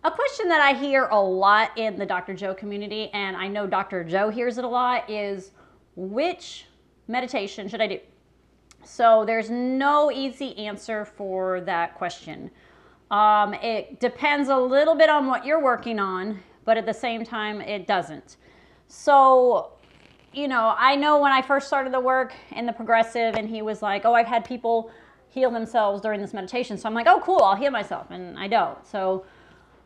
A question that I hear a lot in the Dr. Joe community, and I know Dr. Joe hears it a lot, is which meditation should I do? So there's no easy answer for that question. It depends a little bit on what you're working on, but at the same time, it doesn't. So, I know when I first started the work in the progressive, and he was like, oh, I've had people heal themselves during this meditation. So I'm like, oh, cool, I'll heal myself. And I don't. So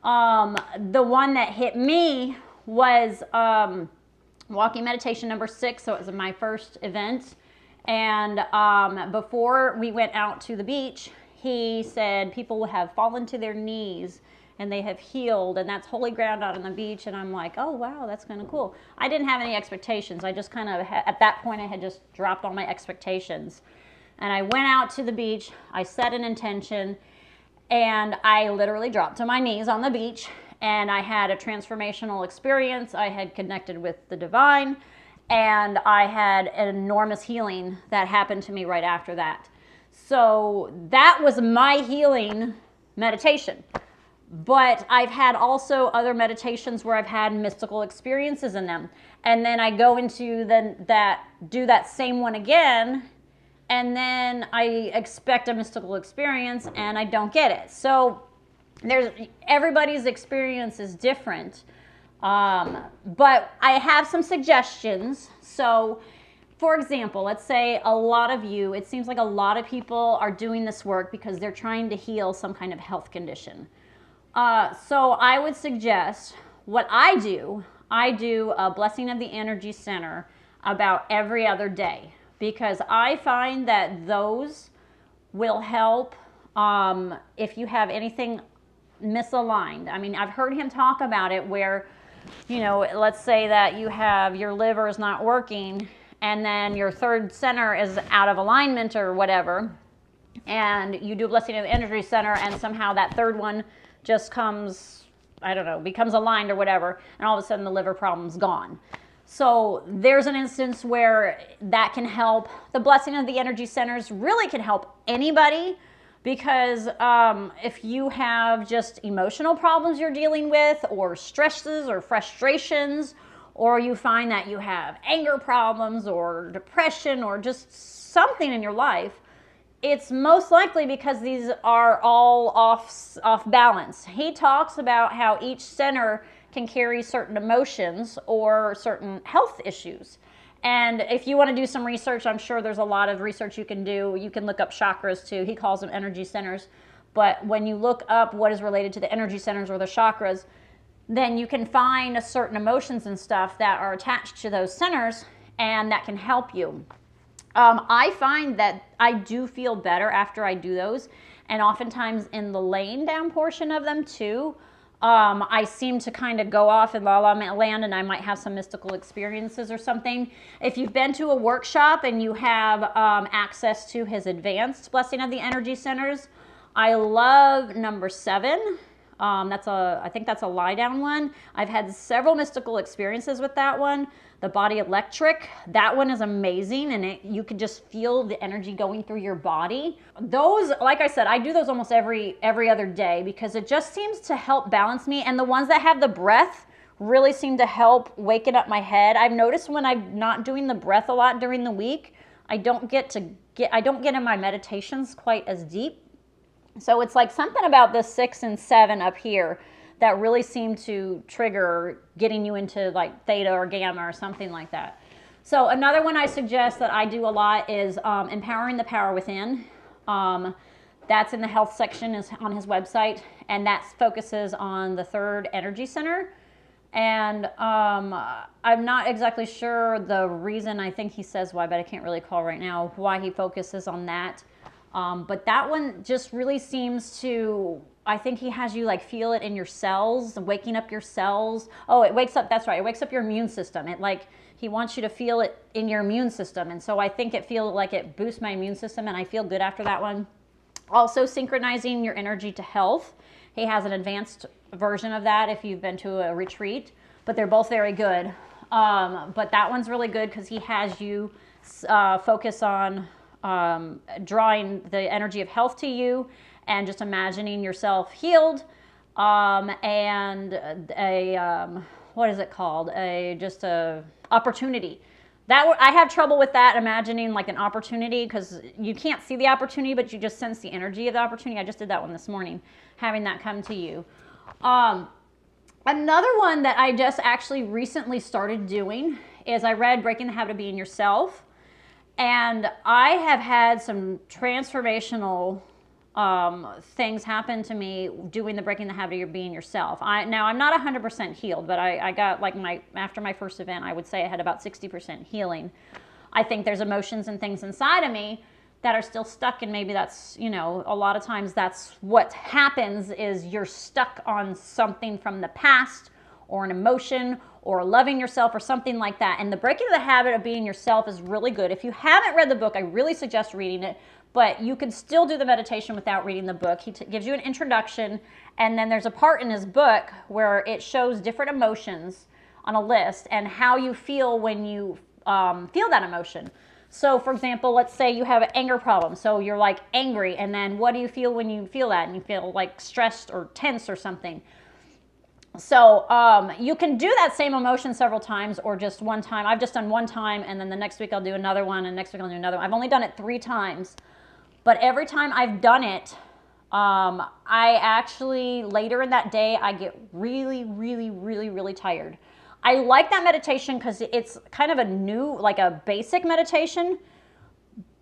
the one that hit me was walking meditation number 6. So it was my first event. And before we went out to the beach, he said people have fallen to their knees and they have healed, and that's holy ground out on the beach. And I'm like, oh, wow, that's kind of cool. I didn't have any expectations. I just kind of, at that point, I had just dropped all my expectations. And I went out to the beach. I set an intention, and I literally dropped to my knees on the beach, and I had a transformational experience. I had connected with the divine, and I had an enormous healing that happened to me right after that. So that was my healing meditation. But I've had also other meditations where I've had mystical experiences in them. And then I go into do that same one again, and then I expect a mystical experience and I don't get it. So everybody's experience is different. But I have some suggestions. So, for example, let's say it seems like a lot of people are doing this work because they're trying to heal some kind of health condition. So I would suggest what I do a blessing of the energy center about every other day, because I find that those will help if you have anything misaligned. I mean, I've heard him talk about it where, let's say that you have your liver is not working and then your third center is out of alignment or whatever, and you do a blessing of the energy center and somehow that third one just becomes aligned or whatever, and all of a sudden the liver problem's gone. So there's an instance where that can help. The blessing of the energy centers really can help anybody, because if you have just emotional problems you're dealing with, or stresses or frustrations, or you find that you have anger problems or depression or just something in your life, it's most likely because these are all off balance. He talks about how each center can carry certain emotions or certain health issues. And if you want to do some research, I'm sure there's a lot of research you can do. You can look up chakras too. He calls them energy centers. But when you look up what is related to the energy centers or the chakras, then you can find certain emotions and stuff that are attached to those centers, and that can help you. I find that I do feel better after I do those, and oftentimes in the laying down portion of them too, I seem to kind of go off in la la land, and I might have some mystical experiences or something. If you've been to a workshop and you have access to his advanced blessing of the energy centers, I love number 7. I think that's a lie down one. I've had several mystical experiences with that one. The body electric, that one is amazing, and you can just feel the energy going through your body. Those, like I said, I do those almost every other day because it just seems to help balance me. And the ones that have the breath really seem to help waken up my head. I've noticed when I'm not doing the breath a lot during the week, I don't get in my meditations quite as deep. So it's like something about this 6 and 7 up here that really seem to trigger getting you into like theta or gamma or something like that. So another one I suggest that I do a lot is empowering the power within. That's in the health section, is on his website, and that focuses on the 3rd energy center. And I'm not exactly sure the reason. I think he says why, but I can't really call right now why he focuses on that. But that one just really seems to, I think he has you like feel it in your cells, waking up your cells. Oh, it wakes up, that's right, it wakes up your immune system. He wants you to feel it in your immune system. And so I think it boosts my immune system, and I feel good after that one. Also, synchronizing your energy to health. He has an advanced version of that if you've been to a retreat, but they're both very good. But that one's really good because he has you focus on drawing the energy of health to you and just imagining yourself healed. and what is it called? A opportunity. I have trouble with that, imagining like an opportunity, because you can't see the opportunity, but you just sense the energy of the opportunity. I just did that one this morning, having that come to you. Another one that I just actually recently started doing is I read Breaking the Habit of Being Yourself, and I have had some transformational things happen to me doing the Breaking the Habit of Being Yourself. Now I'm not 100% healed, but I got like after my first event, I would say I had about 60% healing. I think there's emotions and things inside of me that are still stuck, and maybe that's, a lot of times that's what happens, is you're stuck on something from the past, or an emotion, or loving yourself, or something like that. And the Breaking the Habit of Being Yourself is really good. If you haven't read the book, I really suggest reading it, but you can still do the meditation without reading the book. He gives you an introduction, and then there's a part in his book where it shows different emotions on a list and how you feel when you feel that emotion. So for example, let's say you have an anger problem. So you're like angry, and then what do you feel when you feel that? And you feel like stressed or tense or something. So you can do that same emotion several times, or just one time. I've just done one time, and then the next week I'll do another one, and next week I'll do another one. I've only done it 3 times, but every time I've done it, I actually, later in that day, I get really, really, really, really tired. I like that meditation because it's kind of like a basic meditation,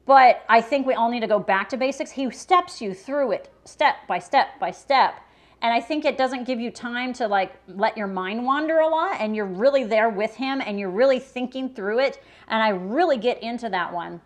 but I think we all need to go back to basics. He steps you through it step by step by step. And I think it doesn't give you time to like let your mind wander a lot, and you're really there with him, and you're really thinking through it. And I really get into that one.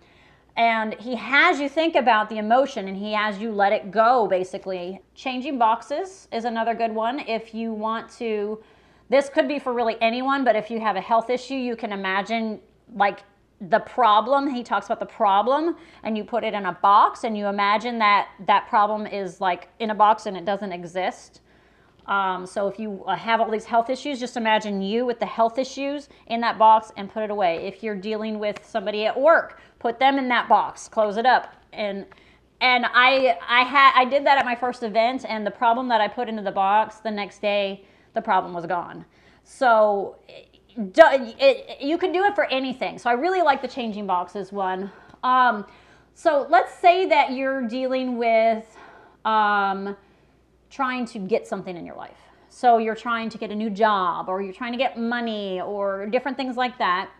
And he has you think about the emotion, and he has you let it go, basically. Changing boxes is another good one. If you want to, this could be for really anyone, but if you have a health issue, you can imagine like the problem. He talks about the problem, and you put it in a box, and you imagine that problem is like in a box and it doesn't exist. So if you have all these health issues, just imagine you with the health issues in that box and put it away. If you're dealing with somebody at work, put them in that box, close it up. And I did that at my first event, and the problem that I put into the box, the next day, the problem was gone. So you can do it for anything. So I really like the changing boxes one. So let's say that you're dealing with trying to get something in your life. So you're trying to get a new job, or you're trying to get money, or different things like that.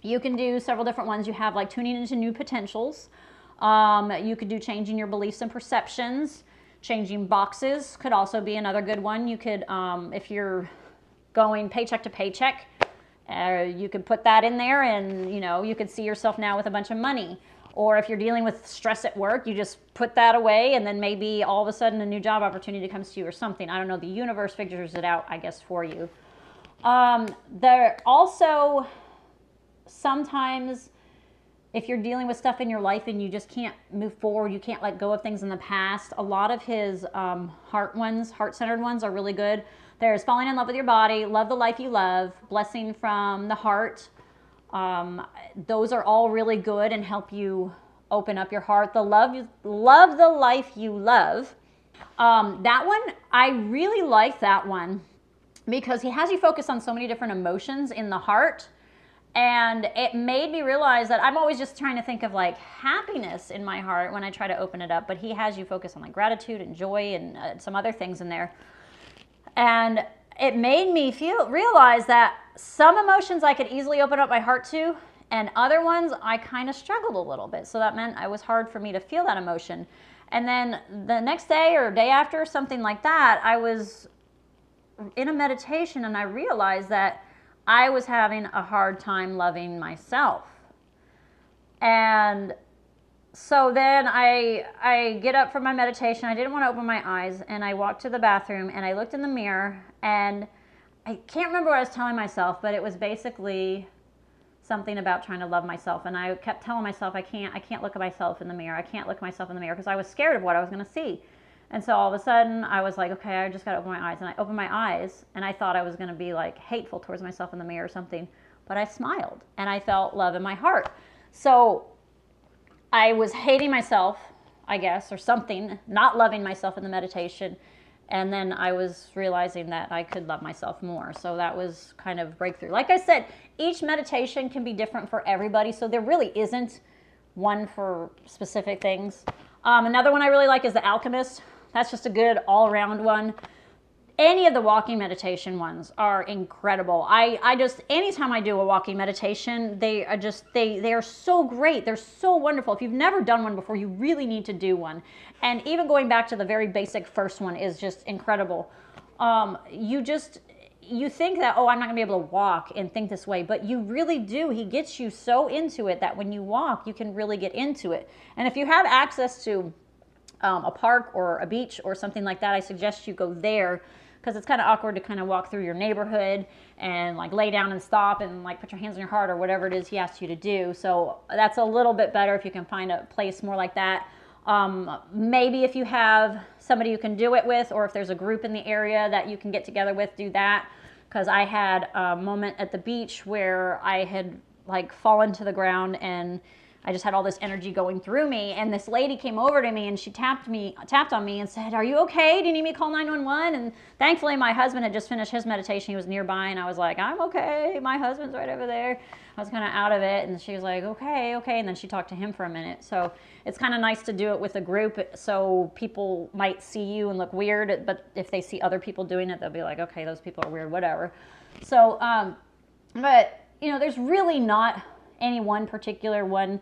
You can do several different ones. You have like tuning into new potentials. You could do changing your beliefs and perceptions. Changing boxes could also be another good one. You could, if you're going paycheck to paycheck, you could put that in there, and you could see yourself now with a bunch of money. Or if you're dealing with stress at work, you just put that away, and then maybe all of a sudden a new job opportunity comes to you or something. I don't know. The universe figures it out, I guess, for you. There also, sometimes if you're dealing with stuff in your life and you just can't move forward, you can't let go of things in the past, a lot of his heart-centered ones are really good. There's falling in love with your body, love the life you love, blessing from the heart. Those are all really good and help you open up your heart. Love the life you love. That one, I really like that one because he has you focus on so many different emotions in the heart. And it made me realize that I'm always just trying to think of like happiness in my heart when I try to open it up. But he has you focus on like gratitude and joy and some other things in there. And it made me realize that some emotions I could easily open up my heart to, and other ones I kind of struggled a little bit. So that meant it was hard for me to feel that emotion. And then the next day or day after, something like that, I was in a meditation, and I realized that I was having a hard time loving myself. And so then I get up from my meditation. I didn't want to open my eyes, and I walked to the bathroom, and I looked in the mirror, and I can't remember what I was telling myself, but it was basically something about trying to love myself. And I kept telling myself, I can't look at myself in the mirror. I can't look at myself in the mirror, because I was scared of what I was going to see. And so all of a sudden I was like, okay, I just got to open my eyes. And I opened my eyes, and I thought I was going to be like hateful towards myself in the mirror or something, but I smiled, and I felt love in my heart. So I was hating myself, I guess, or something, not loving myself in the meditation. And then I was realizing that I could love myself more. So that was kind of breakthrough. Like I said, each meditation can be different for everybody. So there really isn't one for specific things. Another one I really like is the Alchemist. That's just a good all-around one. Any of the walking meditation ones are incredible. I just, anytime I do a walking meditation, they are so great. They're so wonderful. If you've never done one before, you really need to do one. And even going back to the very basic first one is just incredible. You think that, oh, I'm not gonna be able to walk and think this way, but you really do. He gets you so into it that when you walk, you can really get into it. And if you have access to a park or a beach or something like that, I suggest you go there, because it's kind of awkward to kind of walk through your neighborhood and like lay down and stop and like put your hands on your heart or whatever it is he asks you to do. So that's a little bit better if you can find a place more like that. Maybe if you have somebody you can do it with, or if there's a group in the area that you can get together with, do that. Because I had a moment at the beach where I had like fallen to the ground and I just had all this energy going through me, and this lady came over to me and she tapped on me and said, "Are you okay? Do you need me to call 911?" And thankfully my husband had just finished his meditation. He was nearby, and I was like, "I'm okay. My husband's right over there." I was kind of out of it, and she was like, okay. And then she talked to him for a minute. So it's kind of nice to do it with a group, so people might see you and look weird, but if they see other people doing it, they'll be like, okay, those people are weird, whatever. So, but there's really not any one particular one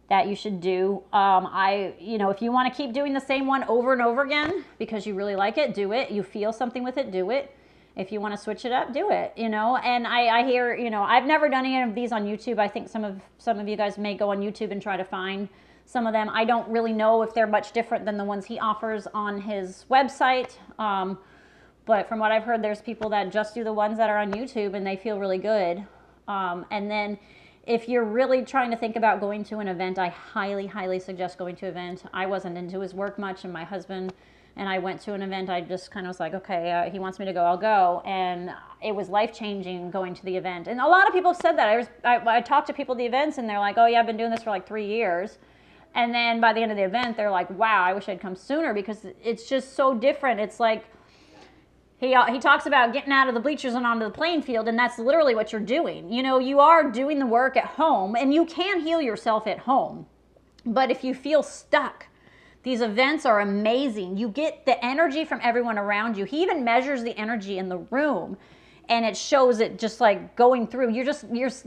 that you should do. If you want to keep doing the same one over and over again because you really like it, do it. You feel something with it, do it. If you want to switch it up, do it. And I hear, I've never done any of these on YouTube. I think some of you guys may go on YouTube and try to find some of them. I don't really know if they're much different than the ones he offers on his website. But from what I've heard, there's people that just do the ones that are on YouTube and they feel really good. And then if you're really trying to think about going to an event, I highly, highly suggest going to an event. I wasn't into his work much, and my husband and I went to an event. I just kind of was like, okay, he wants me to go, I'll go. And it was life-changing going to the event. And a lot of people have said that. I talked to people at the events, and they're like, oh yeah, I've been doing this for like 3 years. And then by the end of the event, they're like, wow, I wish I'd come sooner, because it's just so different. It's like, he talks about getting out of the bleachers and onto the playing field, and that's literally what you're doing. You are doing the work at home, and you can heal yourself at home. But if you feel stuck, these events are amazing. You get the energy from everyone around you. He even measures the energy in the room, and it shows it just like going through. You're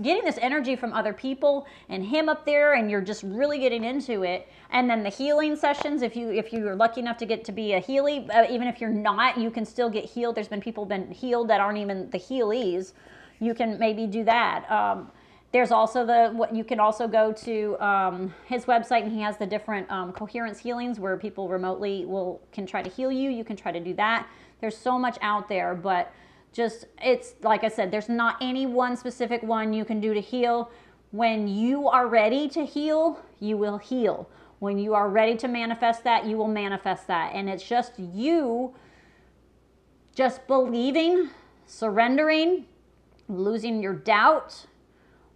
getting this energy from other people and him up there, and you're just really getting into it. And then the healing sessions, if you're lucky enough to get to be a Healy, even if you're not, you can still get healed. There's been people been healed that aren't even the Heelys. You can maybe do that. There's also you can also go to his website, and he has the different coherence healings where people remotely can try to heal you. You can try to do that. There's so much out there, but it's like I said, there's not any one specific one you can do to heal. When you are ready to heal, you will heal. When you are ready to manifest that, you will manifest that. And it's just you just believing, surrendering, losing your doubt,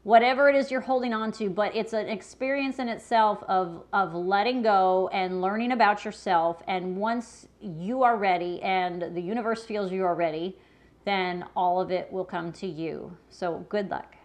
whatever it is you're holding on to. But it's an experience in itself of letting go and learning about yourself. And once you are ready and the universe feels you are ready, then all of it will come to you. So good luck.